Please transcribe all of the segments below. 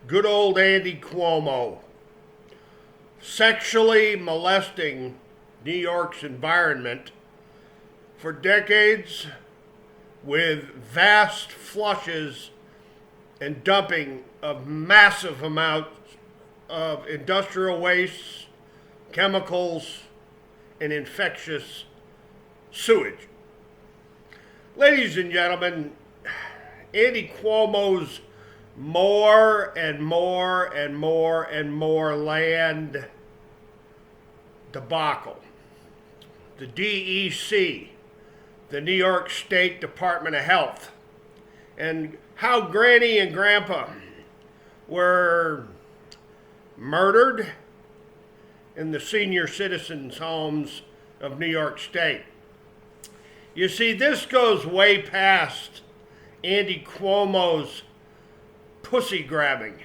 Good old Andy Cuomo, sexually molesting New York's environment for decades with vast flushes and dumping of massive amounts of industrial wastes, chemicals, and infectious sewage. Ladies and gentlemen, Andy Cuomo's more and more and more and more land debacle. The DEC, the New York State Department of Health, and how Granny and Grandpa were murdered in the senior citizens' homes of New York State. You see, this goes way past Andy Cuomo's pussy grabbing.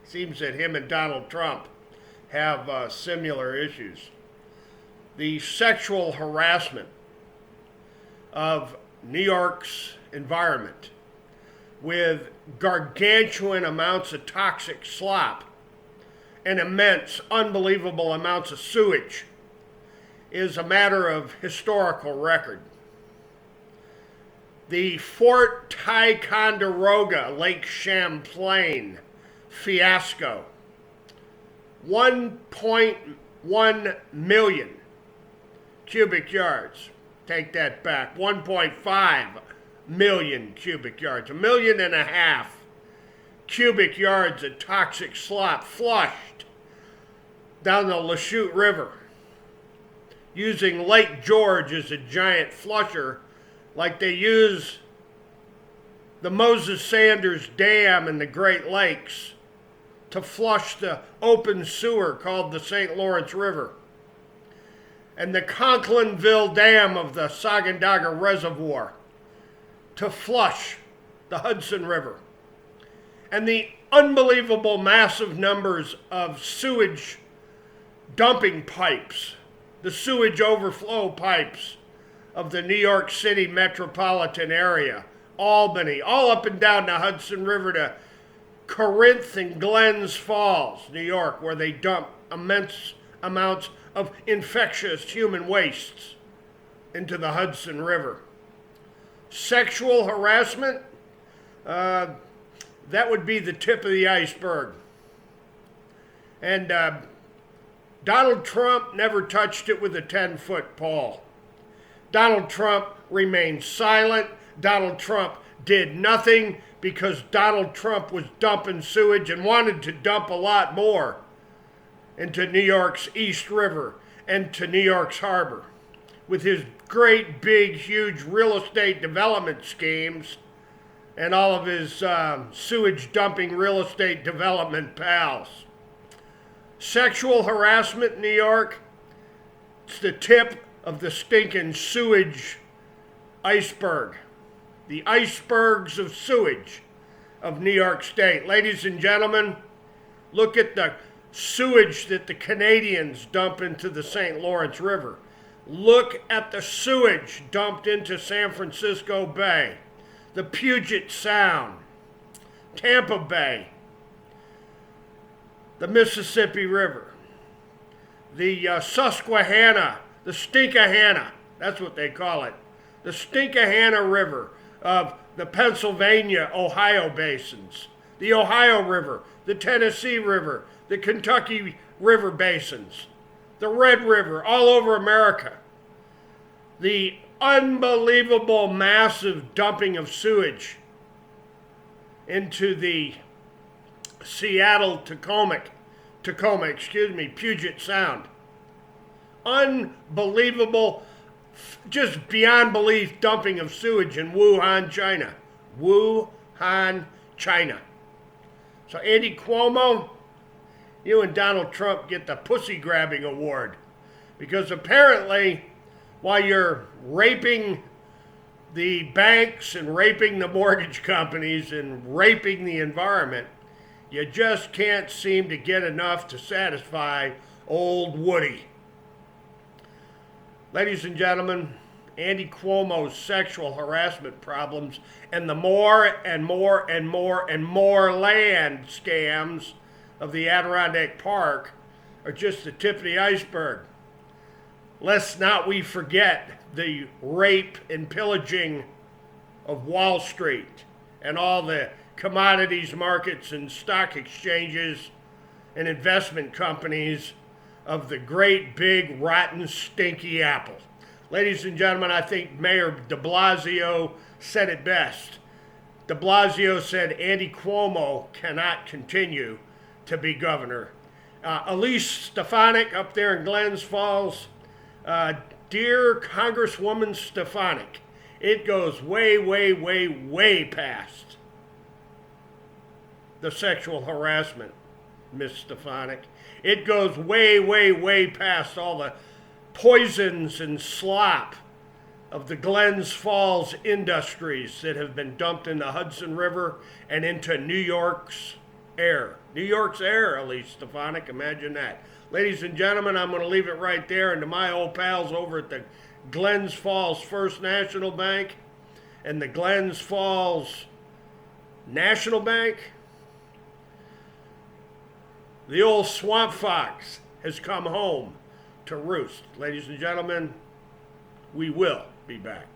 Seems that him and Donald Trump have similar issues. The sexual harassment of New York's environment with gargantuan amounts of toxic slop and immense, unbelievable amounts of sewage is a matter of historical record. The Fort Ticonderoga, Lake Champlain fiasco. 1.1 million cubic yards. Take that back. 1.5 million cubic yards. 1.5 million cubic yards of toxic slop flushed down the Lachute River using Lake George as a giant flusher, like they use the Moses Sanders Dam in the Great Lakes to flush the open sewer called the St. Lawrence River, and the Conklinville Dam of the Sagandaga Reservoir to flush the Hudson River, and the unbelievable massive numbers of sewage dumping pipes, the sewage overflow pipes of the New York City metropolitan area, Albany, all up and down the Hudson River to Corinth and Glens Falls, New York, where they dump immense amounts of infectious human wastes into the Hudson River. Sexual harassment, that would be the tip of the iceberg. And Donald Trump never touched it with a 10-foot pole. Donald Trump remained silent. Donald Trump did nothing because Donald Trump was dumping sewage and wanted to dump a lot more into New York's East River and to New York's harbor with his great, big, huge real estate development schemes and all of his sewage dumping real estate development pals. Sexual harassment in New York, it's the tip of the stinking sewage iceberg. The icebergs of sewage of New York State. Ladies and gentlemen, look at the sewage that the Canadians dump into the St. Lawrence River. Look at the sewage dumped into San Francisco Bay, the Puget Sound, Tampa Bay, the Mississippi River, the Susquehanna, the Stinkahanna, that's what they call it, the Stinkahanna River of the Pennsylvania, Ohio basins, the Ohio River, the Tennessee River, the Kentucky River basins, the Red River, all over America. The unbelievable massive dumping of sewage into the Seattle Puget Sound. Unbelievable, just beyond belief dumping of sewage in Wuhan, China. Wuhan, China. So Andy Cuomo, you and Donald Trump get the pussy grabbing award, because apparently while you're raping the banks and raping the mortgage companies and raping the environment, you just can't seem to get enough to satisfy old Woody. Ladies and gentlemen, Andy Cuomo's sexual harassment problems and the more and more and more and more land scams of the Adirondack Park are just the tip of the iceberg. Let's not we forget the rape and pillaging of Wall Street and all the commodities markets and stock exchanges and investment companies of the great big rotten stinky apple. Ladies and gentlemen, I think Mayor de Blasio said it best. De Blasio said Andy Cuomo cannot continue to be governor. Elise Stefanik up there in Glens Falls, dear Congresswoman Stefanik, it goes way, way, way, way past the sexual harassment, Miss Stefanik. It goes way, way, way past all the poisons and slop of the Glens Falls industries that have been dumped in the Hudson River and into New York's air. New York's air, Elise Stefanik, imagine that. Ladies and gentlemen, I'm going to leave it right there. And to my old pals over at the Glens Falls First National Bank and the Glens Falls National Bank, the old swamp fox has come home to roost. Ladies and gentlemen, we will be back.